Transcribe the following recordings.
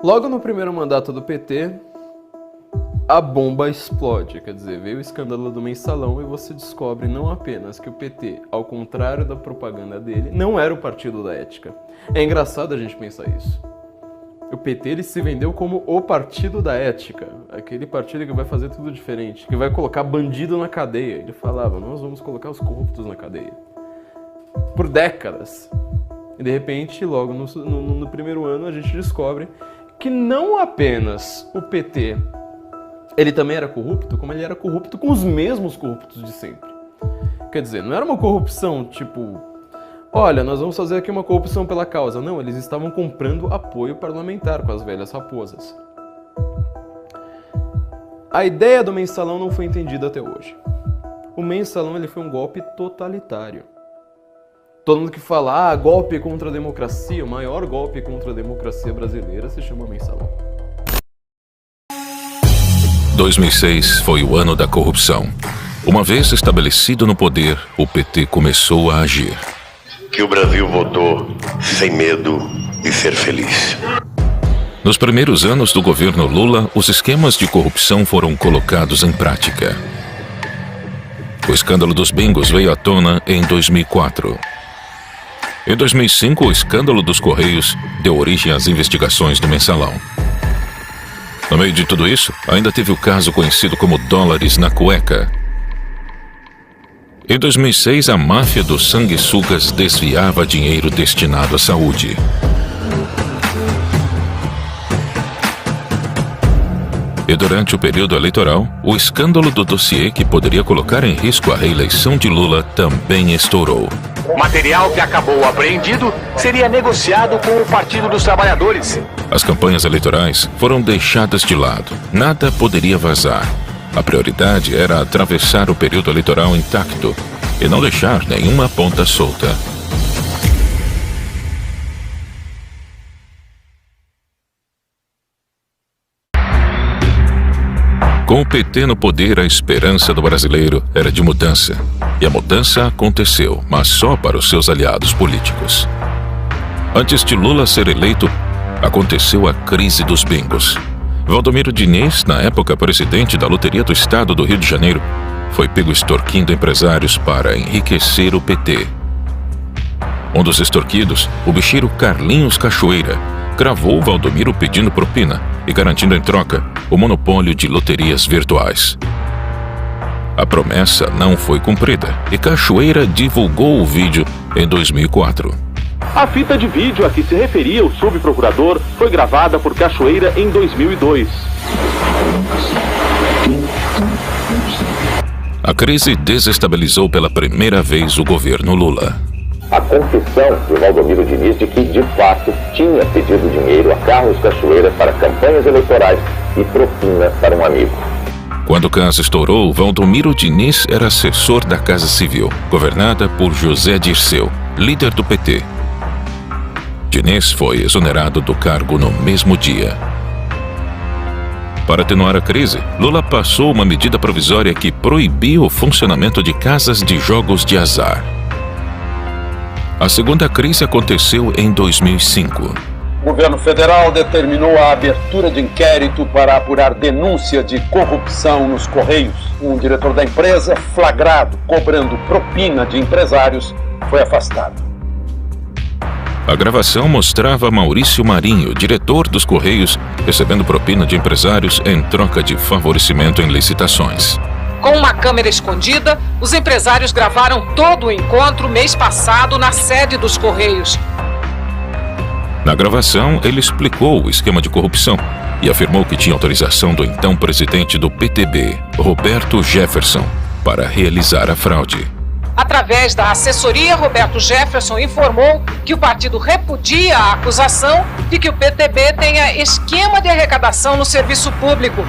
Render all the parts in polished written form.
Logo no primeiro mandato do PT, a bomba explode, quer dizer, veio o escândalo do Mensalão e você descobre não apenas que o PT, ao contrário da propaganda dele, não era o partido da ética. É engraçado a gente pensar isso. O PT ele se vendeu como o partido da ética, aquele partido que vai fazer tudo diferente, que vai colocar bandido na cadeia. Ele falava, nós vamos colocar os corruptos na cadeia. Por décadas. E de repente, logo no primeiro ano, a gente descobre que não apenas o PT ele também era corrupto, como ele era corrupto com os mesmos corruptos de sempre. Quer dizer, não era uma corrupção tipo, olha, nós vamos fazer aqui uma corrupção pela causa. Não, eles estavam comprando apoio parlamentar com as velhas raposas. A ideia do Mensalão não foi entendida até hoje. O Mensalão ele foi um golpe totalitário. Todo mundo que fala, golpe contra a democracia, o maior golpe contra a democracia brasileira se chama Mensalão. 2006 foi o ano da corrupção. Uma vez estabelecido no poder, o PT começou a agir. Que o Brasil votou sem medo de ser feliz. Nos primeiros anos do governo Lula, os esquemas de corrupção foram colocados em prática. O escândalo dos bingos veio à tona em 2004. Em 2005, o escândalo dos Correios deu origem às investigações do Mensalão. No meio de tudo isso, ainda teve o caso conhecido como dólares na cueca. Em 2006, a máfia dos sanguessugas desviava dinheiro destinado à saúde. E durante o período eleitoral, o escândalo do dossiê que poderia colocar em risco a reeleição de Lula também estourou. O material que acabou apreendido seria negociado com o Partido dos Trabalhadores. As campanhas eleitorais foram deixadas de lado. Nada poderia vazar. A prioridade era atravessar o período eleitoral intacto e não deixar nenhuma ponta solta. Com o PT no poder, a esperança do brasileiro era de mudança. E a mudança aconteceu, mas só para os seus aliados políticos. Antes de Lula ser eleito, aconteceu a crise dos bingos. Valdomiro Diniz, na época presidente da Loteria do Estado do Rio de Janeiro, foi pego extorquindo empresários para enriquecer o PT. Um dos extorquidos, o bicheiro Carlinhos Cachoeira, cravou Valdomiro pedindo propina e garantindo em troca o monopólio de loterias virtuais. A promessa não foi cumprida e Cachoeira divulgou o vídeo em 2004. A fita de vídeo a que se referia o subprocurador foi gravada por Cachoeira em 2002. A crise desestabilizou pela primeira vez o governo Lula. A confissão de Valdomiro Diniz de que, de fato, tinha pedido dinheiro a Carlos Cachoeira para campanhas eleitorais e propina para um amigo. Quando o caso estourou, Valdomiro Diniz era assessor da Casa Civil, governada por José Dirceu, líder do PT. Diniz foi exonerado do cargo no mesmo dia. Para atenuar a crise, Lula passou uma medida provisória que proibiu o funcionamento de casas de jogos de azar. A segunda crise aconteceu em 2005. O governo federal determinou a abertura de inquérito para apurar denúncia de corrupção nos Correios. Um diretor da empresa, flagrado cobrando propina de empresários, foi afastado. A gravação mostrava Maurício Marinho, diretor dos Correios, recebendo propina de empresários em troca de favorecimento em licitações. Com uma câmera escondida, os empresários gravaram todo o encontro mês passado na sede dos Correios. Na gravação, ele explicou o esquema de corrupção e afirmou que tinha autorização do então presidente do PTB, Roberto Jefferson, para realizar a fraude. Através da assessoria, Roberto Jefferson informou que o partido repudia a acusação de que o PTB tenha esquema de arrecadação no serviço público.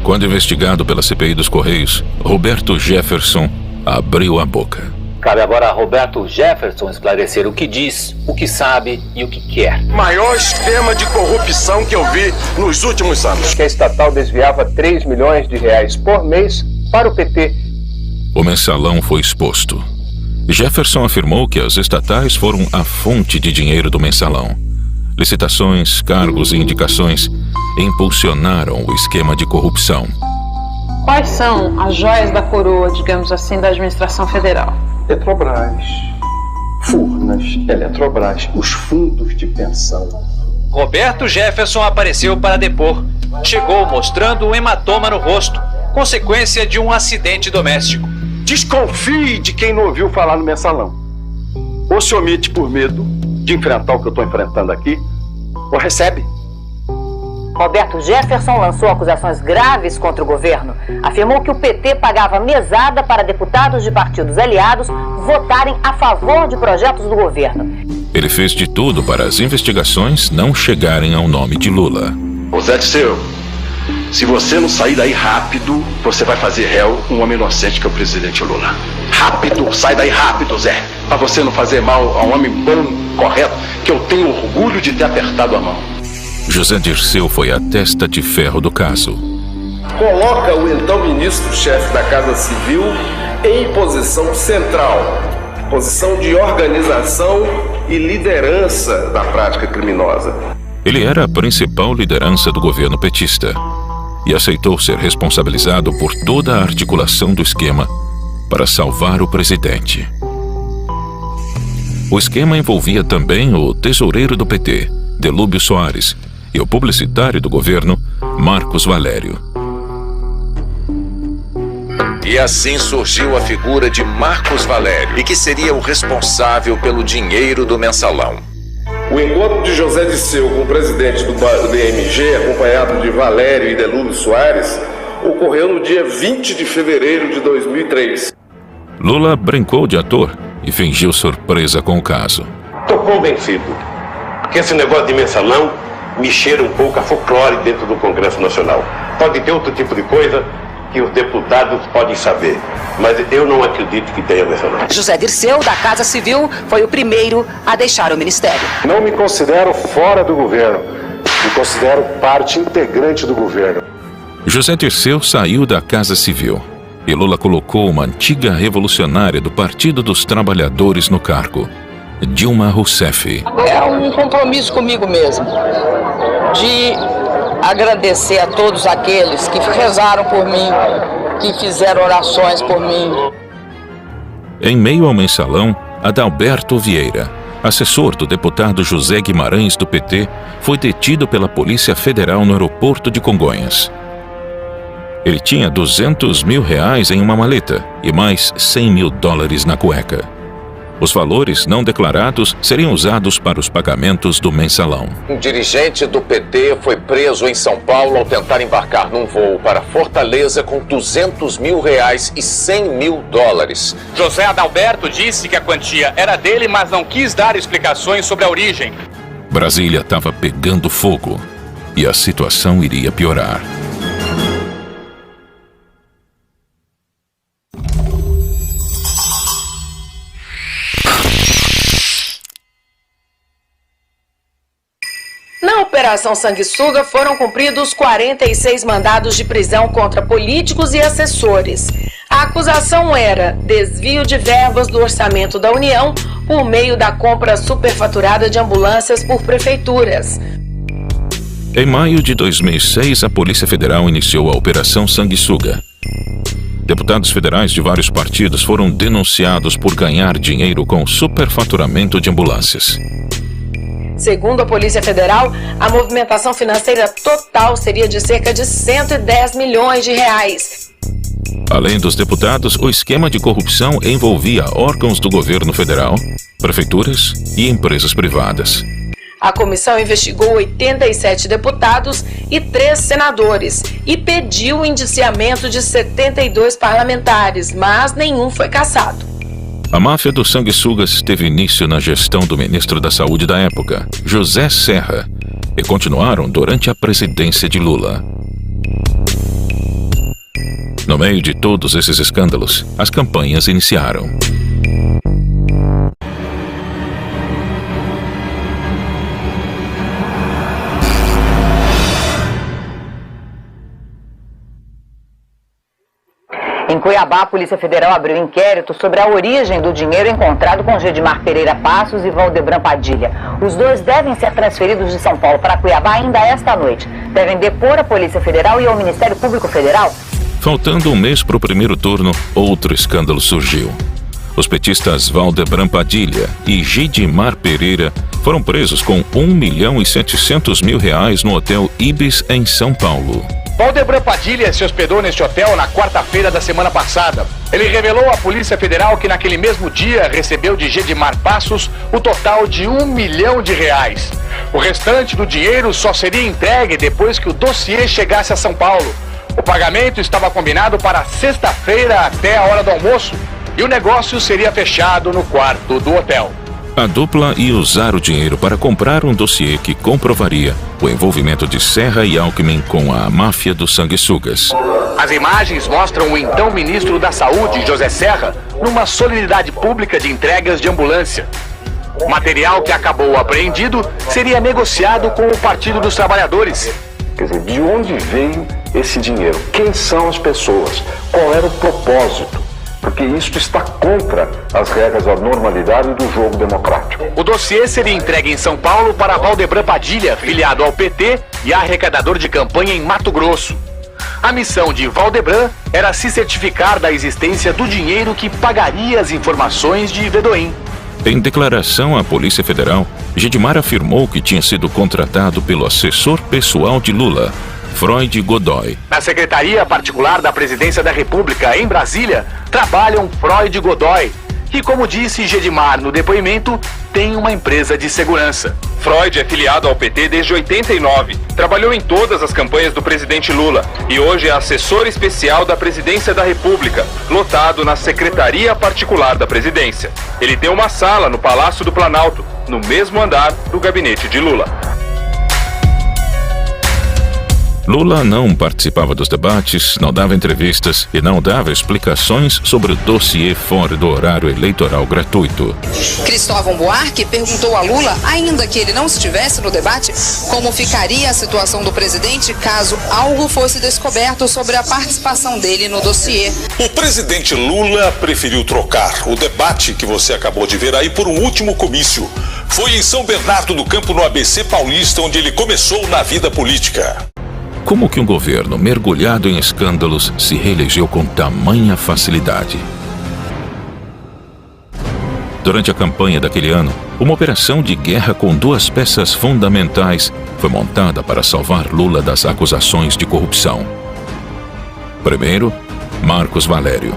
Quando investigado pela CPI dos Correios, Roberto Jefferson abriu a boca. Cabe agora a Roberto Jefferson esclarecer o que diz, o que sabe e o que quer. Maior esquema de corrupção que eu vi nos últimos anos. Que a estatal desviava 3 milhões de reais por mês para o PT. O Mensalão foi exposto. Jefferson afirmou que as estatais foram a fonte de dinheiro do mensalão. Licitações, cargos e indicações impulsionaram o esquema de corrupção. Quais são as joias da coroa, digamos assim, da administração federal? Petrobras, Furnas, Eletrobras, os fundos de pensão. Roberto Jefferson apareceu para depor. Chegou mostrando um hematoma no rosto, consequência de um acidente doméstico. Desconfie de quem não ouviu falar no mensalão. Ou se omite por medo de enfrentar o que eu estou enfrentando aqui, ou recebe. Roberto Jefferson lançou acusações graves contra o governo. Afirmou que o PT pagava mesada para deputados de partidos aliados votarem a favor de projetos do governo. Ele fez de tudo para as investigações não chegarem ao nome de Lula. Ô Zé Dirceu, se você não sair daí rápido, você vai fazer réu um homem inocente que é o presidente Lula. Rápido, sai daí rápido, Zé. Pra você não fazer mal a um homem bom, correto, que eu tenho orgulho de ter apertado a mão. José Dirceu foi a testa de ferro do caso. Coloca o então ministro-chefe da Casa Civil em posição central, posição de organização e liderança da prática criminosa. Ele era a principal liderança do governo petista e aceitou ser responsabilizado por toda a articulação do esquema para salvar o presidente. O esquema envolvia também o tesoureiro do PT, Delúbio Soares, e o publicitário do governo, Marcos Valério. E assim surgiu a figura de Marcos Valério, e que seria o responsável pelo dinheiro do mensalão. O encontro de José Dirceu com o presidente do DMG, acompanhado de Valério e Delúbio Soares, ocorreu no dia 20 de fevereiro de 2003. Lula brincou de ator e fingiu surpresa com o caso. Estou convencido que esse negócio de mensalão me cheira um pouco a folclore dentro do Congresso Nacional. Pode ter outro tipo de coisa que os deputados podem saber, mas eu não acredito que tenha mensalão. José Dirceu, da Casa Civil, foi o primeiro a deixar o ministério. Não me considero fora do governo, me considero parte integrante do governo. José Dirceu saiu da Casa Civil e Lula colocou uma antiga revolucionária do Partido dos Trabalhadores no cargo, Dilma Rousseff. É um compromisso comigo mesmo, de agradecer a todos aqueles que rezaram por mim, que fizeram orações por mim. Em meio ao mensalão, Adalberto Vieira, assessor do deputado José Guimarães do PT, foi detido pela Polícia Federal no aeroporto de Congonhas. Ele tinha R$200 mil em uma maleta e mais $100 mil na cueca. Os valores não declarados seriam usados para os pagamentos do mensalão. Um dirigente do PT foi preso em São Paulo ao tentar embarcar num voo para Fortaleza com R$200 mil e $100 mil. José Adalberto disse que a quantia era dele, mas não quis dar explicações sobre a origem. Brasília estava pegando fogo e a situação iria piorar. Na Operação Sanguessuga foram cumpridos 46 mandados de prisão contra políticos e assessores. A acusação era desvio de verbas do orçamento da União por meio da compra superfaturada de ambulâncias por prefeituras. Em maio de 2006, a Polícia Federal iniciou a Operação Sanguessuga. Deputados federais de vários partidos foram denunciados por ganhar dinheiro com superfaturamento de ambulâncias. Segundo a Polícia Federal, a movimentação financeira total seria de cerca de R$110 milhões. Além dos deputados, o esquema de corrupção envolvia órgãos do governo federal, prefeituras e empresas privadas. A comissão investigou 87 deputados e 3 senadores e pediu o indiciamento de 72 parlamentares, mas nenhum foi cassado. A máfia dos sanguessugas teve início na gestão do ministro da Saúde da época, José Serra, e continuaram durante a presidência de Lula. No meio de todos esses escândalos, as campanhas iniciaram. Em Cuiabá, a Polícia Federal abriu inquérito sobre a origem do dinheiro encontrado com Gedimar Pereira Passos e Valdebran Padilha. Os dois devem ser transferidos de São Paulo para Cuiabá ainda esta noite. Devem depor a Polícia Federal e ao Ministério Público Federal. Faltando um mês para o primeiro turno, outro escândalo surgiu. Os petistas Valdebran Padilha e Gedimar Pereira foram presos com R$1.700.000 no Hotel Ibis, em São Paulo. Valdebran Padilha se hospedou neste hotel na quarta-feira da semana passada. Ele revelou à Polícia Federal que naquele mesmo dia recebeu de Gedimar Passos o total de R$1 milhão. O restante do dinheiro só seria entregue depois que o dossiê chegasse a São Paulo. O pagamento estava combinado para sexta-feira até a hora do almoço e o negócio seria fechado no quarto do hotel. A dupla ia usar o dinheiro para comprar um dossiê que comprovaria o envolvimento de Serra e Alckmin com a máfia dos sanguessugas. As imagens mostram o então ministro da Saúde, José Serra, numa solenidade pública de entregas de ambulância. O material que acabou apreendido seria negociado com o Partido dos Trabalhadores. Quer dizer, de onde veio esse dinheiro? Quem são as pessoas? Qual era o propósito? Porque isso está contra as regras da normalidade do jogo democrático. O dossiê seria entregue em São Paulo para Valdebran Padilha, filiado ao PT e arrecadador de campanha em Mato Grosso. A missão de Valdebran era se certificar da existência do dinheiro que pagaria as informações de Vedoim. Em declaração à Polícia Federal, Gedimar afirmou que tinha sido contratado pelo assessor pessoal de Lula, Freud Godoy. Na Secretaria Particular da Presidência da República, em Brasília, trabalham Freud Godoy, que, como disse Gedimar no depoimento, tem uma empresa de segurança. Freud é filiado ao PT desde 89, trabalhou em todas as campanhas do presidente Lula e hoje é assessor especial da Presidência da República, lotado na Secretaria Particular da Presidência. Ele tem uma sala no Palácio do Planalto, no mesmo andar do gabinete de Lula. Lula não participava dos debates, não dava entrevistas e não dava explicações sobre o dossiê fora do horário eleitoral gratuito. Cristóvão Buarque perguntou a Lula, ainda que ele não estivesse no debate, como ficaria a situação do presidente caso algo fosse descoberto sobre a participação dele no dossiê. O presidente Lula preferiu trocar o debate que você acabou de ver aí por um último comício. Foi em São Bernardo do Campo, no ABC Paulista, onde ele começou na vida política. Como que um governo mergulhado em escândalos se reelegeu com tamanha facilidade? Durante a campanha daquele ano, uma operação de guerra com duas peças fundamentais foi montada para salvar Lula das acusações de corrupção. Primeiro, Marcos Valério.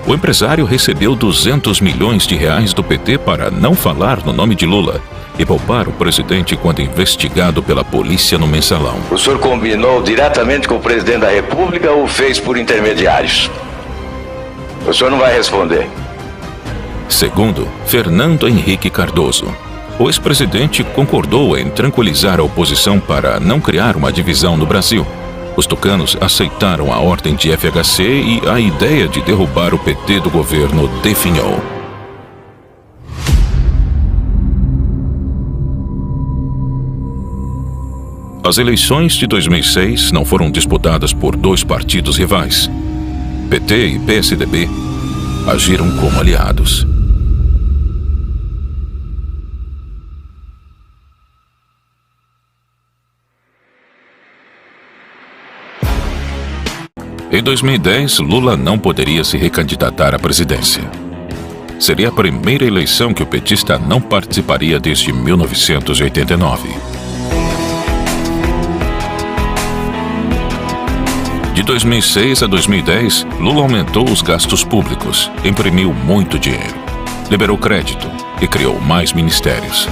O empresário recebeu R$200 milhões do PT para não falar no nome de Lula e poupar o presidente quando investigado pela polícia no Mensalão. O senhor combinou diretamente com o presidente da República ou fez por intermediários? O senhor não vai responder. Segundo, Fernando Henrique Cardoso. O ex-presidente concordou em tranquilizar a oposição para não criar uma divisão no Brasil. Os tucanos aceitaram a ordem de FHC e a ideia de derrubar o PT do governo definhou. As eleições de 2006 não foram disputadas por dois partidos rivais. PT e PSDB agiram como aliados. Em 2010, Lula não poderia se recandidatar à presidência. Seria a primeira eleição que o petista não participaria desde 1989. De 2006 a 2010, Lula aumentou os gastos públicos, imprimiu muito dinheiro, liberou crédito e criou mais ministérios.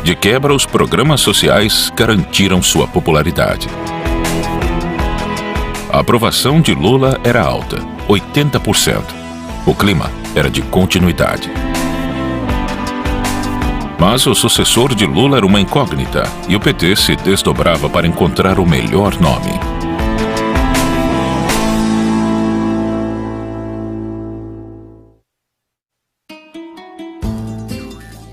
De quebra, os programas sociais garantiram sua popularidade. A aprovação de Lula era alta, 80%. O clima era de continuidade. Mas o sucessor de Lula era uma incógnita e o PT se desdobrava para encontrar o melhor nome.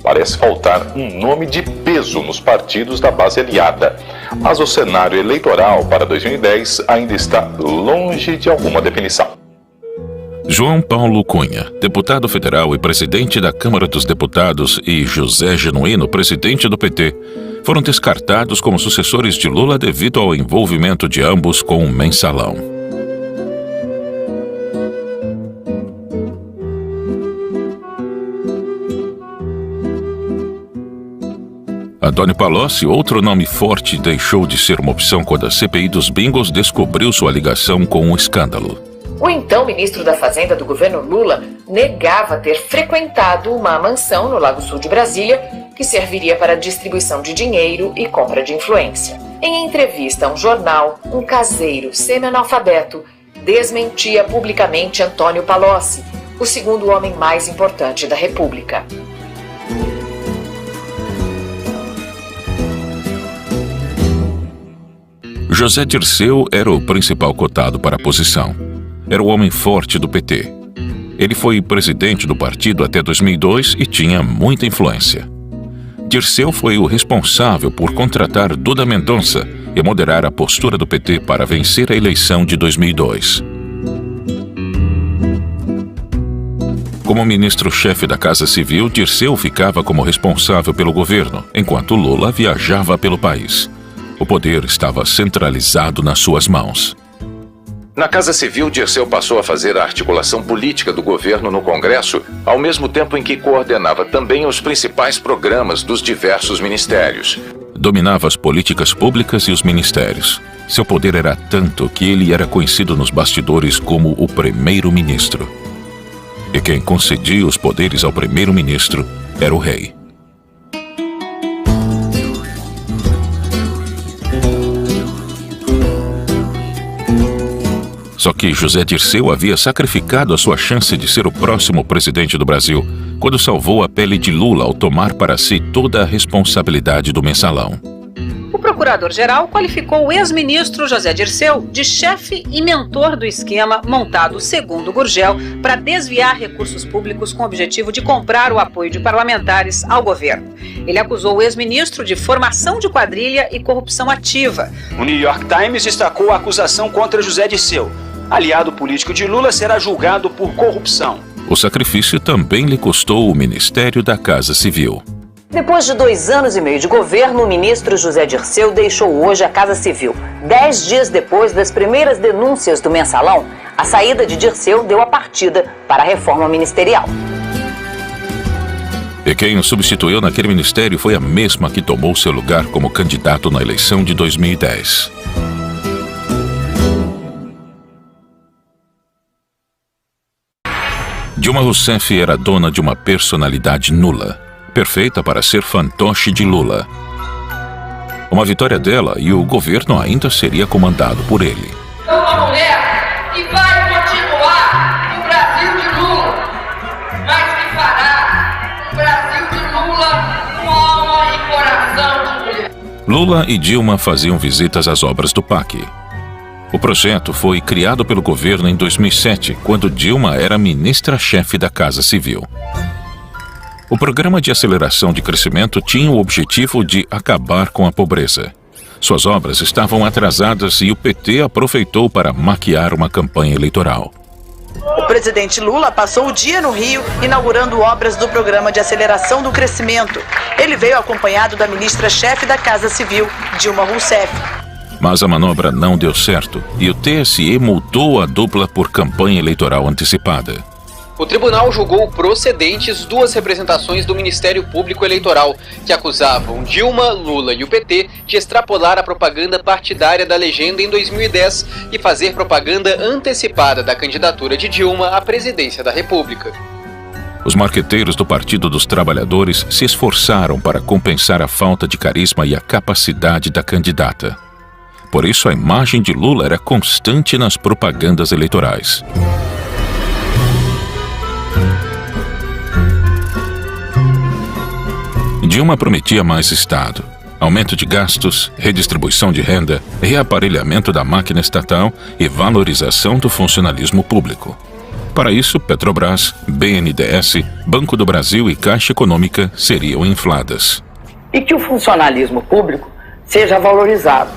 Parece faltar um nome de peso nos partidos da base aliada. Mas o cenário eleitoral para 2010 ainda está longe de alguma definição. João Paulo Cunha, deputado federal e presidente da Câmara dos Deputados, e José Genuíno, presidente do PT, foram descartados como sucessores de Lula devido ao envolvimento de ambos com o Mensalão. Antônio Palocci, outro nome forte, deixou de ser uma opção quando a CPI dos bingos descobriu sua ligação com o escândalo. O então ministro da Fazenda do governo Lula negava ter frequentado uma mansão no Lago Sul de Brasília que serviria para distribuição de dinheiro e compra de influência. Em entrevista a um jornal, um caseiro semi-analfabeto desmentia publicamente Antônio Palocci, o segundo homem mais importante da República. José Dirceu era o principal cotado para a posição. Era o homem forte do PT. Ele foi presidente do partido até 2002 e tinha muita influência. Dirceu foi o responsável por contratar Duda Mendonça e moderar a postura do PT para vencer a eleição de 2002. Como ministro-chefe da Casa Civil, Dirceu ficava como responsável pelo governo, enquanto Lula viajava pelo país. O poder estava centralizado nas suas mãos. Na Casa Civil, Dirceu passou a fazer a articulação política do governo no Congresso, ao mesmo tempo em que coordenava também os principais programas dos diversos ministérios. Dominava as políticas públicas e os ministérios. Seu poder era tanto que ele era conhecido nos bastidores como o primeiro-ministro. E quem concedia os poderes ao primeiro-ministro era o rei. Só que José Dirceu havia sacrificado a sua chance de ser o próximo presidente do Brasil quando salvou a pele de Lula ao tomar para si toda a responsabilidade do Mensalão. O procurador-geral qualificou o ex-ministro José Dirceu de chefe e mentor do esquema montado, segundo Gurgel, para desviar recursos públicos com o objetivo de comprar o apoio de parlamentares ao governo. Ele acusou o ex-ministro de formação de quadrilha e corrupção ativa. O New York Times destacou a acusação contra José Dirceu. Aliado político de Lula, será julgado por corrupção. O sacrifício também lhe custou o Ministério da Casa Civil. Depois de 2 anos e meio de governo, o ministro José Dirceu deixou hoje a Casa Civil. 10 dias depois das primeiras denúncias do Mensalão, a saída de Dirceu deu a partida para a reforma ministerial. E quem o substituiu naquele ministério foi a mesma que tomou seu lugar como candidato na eleição de 2010. Dilma Rousseff era dona de uma personalidade nula, perfeita para ser fantoche de Lula. Uma vitória dela e o governo ainda seria comandado por ele. É uma mulher que vai continuar no Brasil de Lula, mas que fará o Brasil de Lula com alma e coração de mulher. Lula e Dilma faziam visitas às obras do PAC. O projeto foi criado pelo governo em 2007, quando Dilma era ministra-chefe da Casa Civil. O programa de aceleração de crescimento tinha o objetivo de acabar com a pobreza. Suas obras estavam atrasadas e o PT aproveitou para maquiar uma campanha eleitoral. O presidente Lula passou o dia no Rio inaugurando obras do programa de aceleração do crescimento. Ele veio acompanhado da ministra-chefe da Casa Civil, Dilma Rousseff. Mas a manobra não deu certo e o TSE multou a dupla por campanha eleitoral antecipada. O tribunal julgou procedentes 2 representações do Ministério Público Eleitoral, que acusavam Dilma, Lula e o PT de extrapolar a propaganda partidária da legenda em 2010 e fazer propaganda antecipada da candidatura de Dilma à presidência da República. Os marqueteiros do Partido dos Trabalhadores se esforçaram para compensar a falta de carisma e a capacidade da candidata. Por isso, a imagem de Lula era constante nas propagandas eleitorais. Dilma prometia mais Estado, aumento de gastos, redistribuição de renda, reaparelhamento da máquina estatal e valorização do funcionalismo público. Para isso, Petrobras, BNDES, Banco do Brasil e Caixa Econômica seriam infladas. E que o funcionalismo público seja valorizado.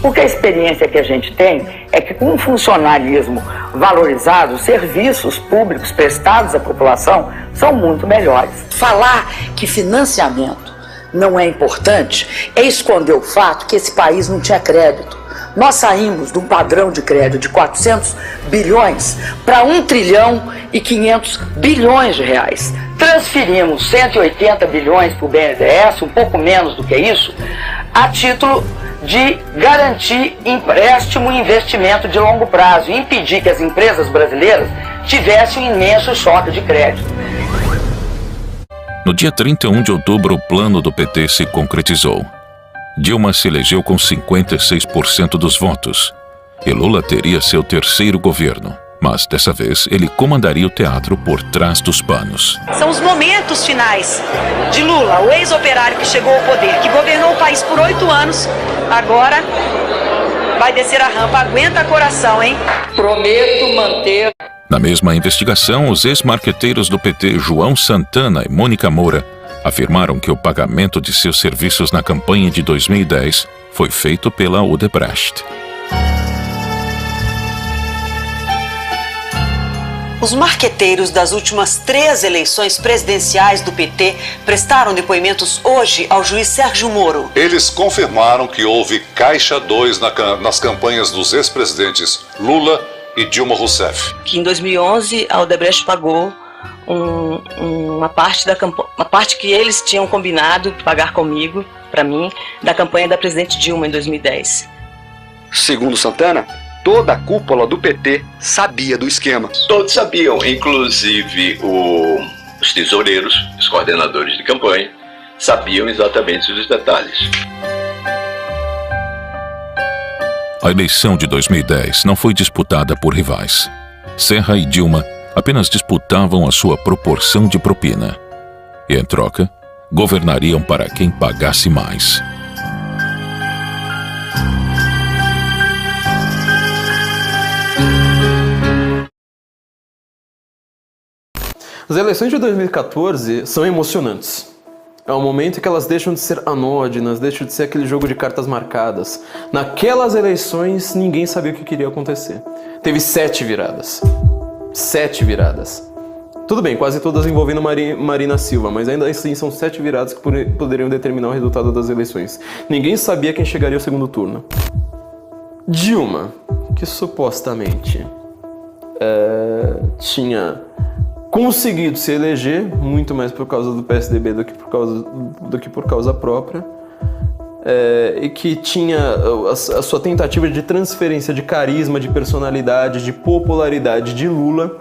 Porque a experiência que a gente tem é que com um funcionalismo valorizado, os serviços públicos prestados à população são muito melhores. Falar que financiamento não é importante é esconder o fato que esse país não tinha crédito. Nós saímos de um padrão de crédito de 400 bilhões para 1 trilhão e 500 bilhões de reais. Transferimos 180 bilhões para o BNDES, um pouco menos do que isso, a título de garantir empréstimo e investimento de longo prazo e impedir que as empresas brasileiras tivessem um imenso choque de crédito. No dia 31 de outubro, o plano do PT se concretizou. Dilma se elegeu com 56% dos votos. E Lula teria seu terceiro governo. Mas, dessa vez, ele comandaria o teatro por trás dos panos. São os momentos finais de Lula, o ex-operário que chegou ao poder, que governou o país por 8 anos, agora vai descer a rampa. Aguenta coração, hein? Prometo manter... Na mesma investigação, os ex-marqueteiros do PT, João Santana e Mônica Moura, afirmaram que o pagamento de seus serviços na campanha de 2010 foi feito pela Odebrecht. Os marqueteiros das últimas 3 eleições presidenciais do PT prestaram depoimentos hoje ao juiz Sérgio Moro. Eles confirmaram que houve caixa 2 nas campanhas dos ex-presidentes Lula e Dilma Rousseff. Que em 2011 a Odebrecht pagou uma parte que eles tinham combinado pagar comigo, para mim, da campanha da presidente Dilma em 2010. Segundo Santana, toda a cúpula do PT sabia do esquema. Todos sabiam, inclusive os tesoureiros, os coordenadores de campanha, sabiam exatamente os detalhes. A eleição de 2010 não foi disputada por rivais. Serra e Dilma apenas disputavam a sua proporção de propina. E, em troca, governariam para quem pagasse mais. As eleições de 2014 são emocionantes. É um momento em que elas deixam de ser anódinas, deixam de ser aquele jogo de cartas marcadas. Naquelas eleições, ninguém sabia o que queria acontecer. Teve 7 viradas. 7 viradas. Tudo bem, quase todas envolvendo Marina Silva, mas ainda assim são 7 viradas que poderiam determinar o resultado das eleições. Ninguém sabia quem chegaria ao segundo turno. Dilma, que supostamente tinha conseguido se eleger, muito mais por causa do PSDB do que por causa própria, e que tinha a sua tentativa de transferência de carisma, de personalidade, de popularidade de Lula,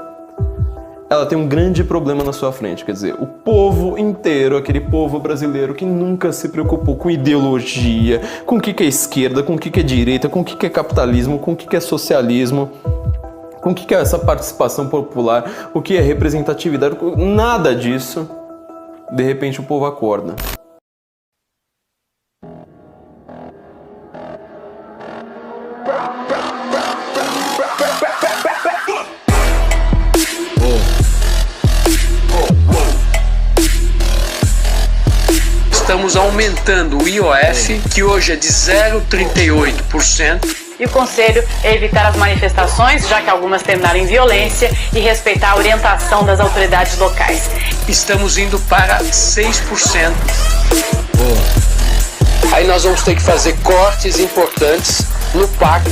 ela tem um grande problema na sua frente. Quer dizer, o povo inteiro, aquele povo brasileiro que nunca se preocupou com ideologia, com o que é esquerda, com o que é direita, com o que é capitalismo, com o que é socialismo, com o que é essa participação popular, o que é representatividade, nada disso. De repente o povo acorda. Estamos aumentando o IOF, que hoje é de 0,38%. E o conselho é evitar as manifestações, já que algumas terminaram em violência, e respeitar a orientação das autoridades locais. Estamos indo para 6%. Aí nós vamos ter que fazer cortes importantes no PAC.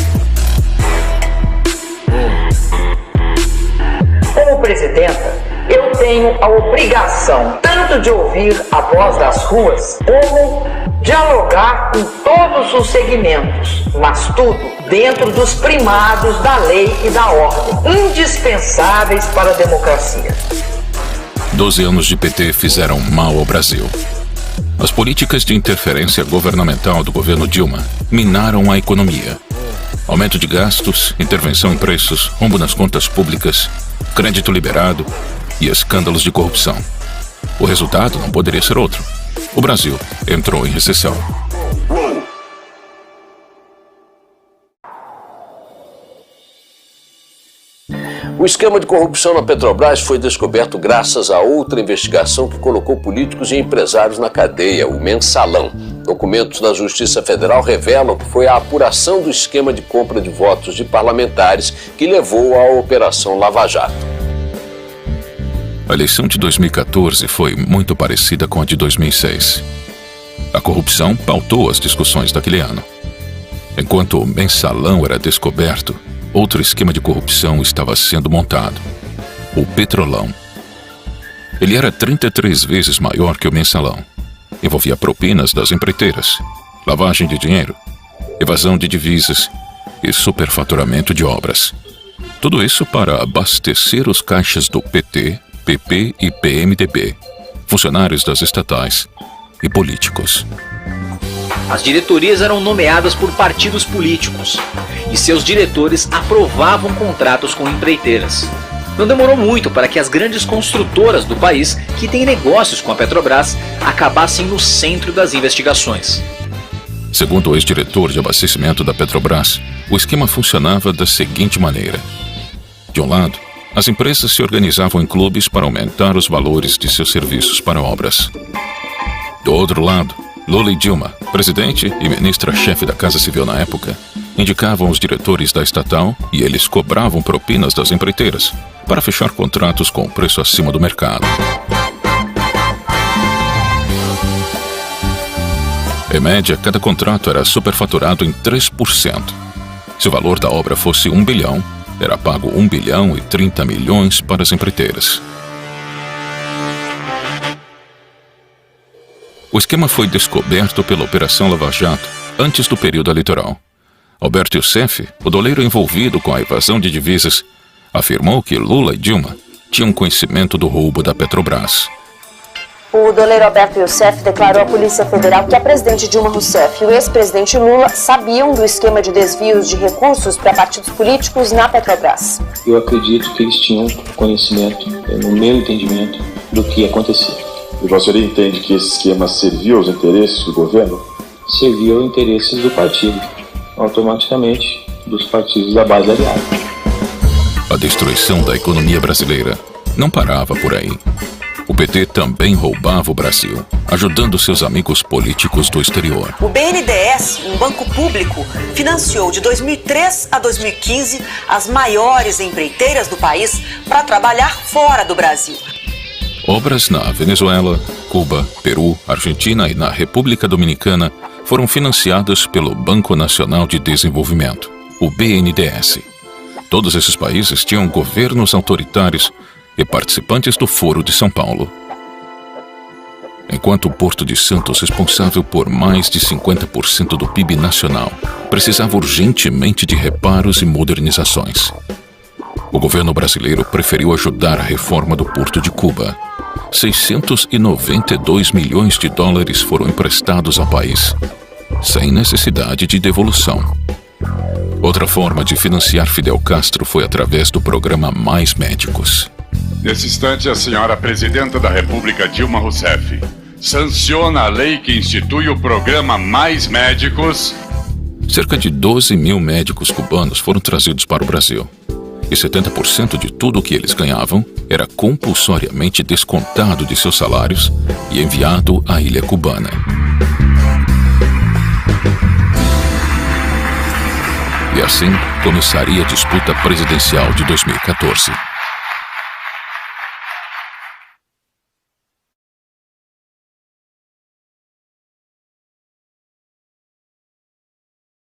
Como presidenta, eu tenho a obrigação tanto de ouvir a voz das ruas, como dialogar com todos os segmentos, mas tudo dentro dos primados da lei e da ordem, indispensáveis para a democracia. 12 anos de PT fizeram mal ao Brasil. As políticas de interferência governamental do governo Dilma minaram a economia. Aumento de gastos, intervenção em preços, rombo nas contas públicas, crédito liberado e escândalos de corrupção. O resultado não poderia ser outro. O Brasil entrou em recessão. O esquema de corrupção na Petrobras foi descoberto graças a outra investigação que colocou políticos e empresários na cadeia, o Mensalão. Documentos da Justiça Federal revelam que foi a apuração do esquema de compra de votos de parlamentares que levou à Operação Lava Jato. A eleição de 2014 foi muito parecida com a de 2006. A corrupção pautou as discussões daquele ano. Enquanto o mensalão era descoberto, outro esquema de corrupção estava sendo montado: o Petrolão. Ele era 33 vezes maior que o mensalão. Envolvia propinas das empreiteiras, lavagem de dinheiro, evasão de divisas e superfaturamento de obras. Tudo isso para abastecer os caixas do PT, PP e PMDB, funcionários das estatais e políticos. As diretorias eram nomeadas por partidos políticos e seus diretores aprovavam contratos com empreiteiras. Não demorou muito para que as grandes construtoras do país, que têm negócios com a Petrobras, acabassem no centro das investigações. Segundo o ex-diretor de abastecimento da Petrobras, o esquema funcionava da seguinte maneira: de um lado, as empresas se organizavam em clubes para aumentar os valores de seus serviços para obras. Do outro lado, Lula e Dilma, presidente e ministra-chefe da Casa Civil na época, indicavam os diretores da estatal e eles cobravam propinas das empreiteiras para fechar contratos com preço acima do mercado. Em média, cada contrato era superfaturado em 3%. Se o valor da obra fosse 1 bilhão, era pago 1 bilhão e 30 milhões para as empreiteiras. O esquema foi descoberto pela Operação Lava Jato antes do período eleitoral. Alberto Youssef, o doleiro envolvido com a evasão de divisas, afirmou que Lula e Dilma tinham conhecimento do roubo da Petrobras. O doleiro Alberto Youssef declarou à Polícia Federal que a presidente Dilma Rousseff e o ex-presidente Lula sabiam do esquema de desvios de recursos para partidos políticos na Petrobras. Eu acredito que eles tinham conhecimento, no meu entendimento, do que acontecia. E você entende que esse esquema serviu aos interesses do governo? Serviu aos interesses do partido, automaticamente dos partidos da base aliada. A destruição da economia brasileira não parava por aí. O PT também roubava o Brasil, ajudando seus amigos políticos do exterior. O BNDES, um banco público, financiou de 2003 a 2015 as maiores empreiteiras do país para trabalhar fora do Brasil. Obras na Venezuela, Cuba, Peru, Argentina e na República Dominicana foram financiadas pelo Banco Nacional de Desenvolvimento, o BNDES. Todos esses países tinham governos autoritários e participantes do Foro de São Paulo. Enquanto o Porto de Santos, responsável por mais de 50% do PIB nacional, precisava urgentemente de reparos e modernizações. O governo brasileiro preferiu ajudar a reforma do Porto de Cuba. 692 milhões de dólares foram emprestados ao país, sem necessidade de devolução. Outra forma de financiar Fidel Castro foi através do programa Mais Médicos. Nesse instante, a senhora Presidenta da República, Dilma Rousseff, sanciona a lei que institui o programa Mais Médicos. Cerca de 12 mil médicos cubanos foram trazidos para o Brasil. E 70% de tudo o que eles ganhavam era compulsoriamente descontado de seus salários e enviado à ilha cubana. E assim começaria a disputa presidencial de 2014.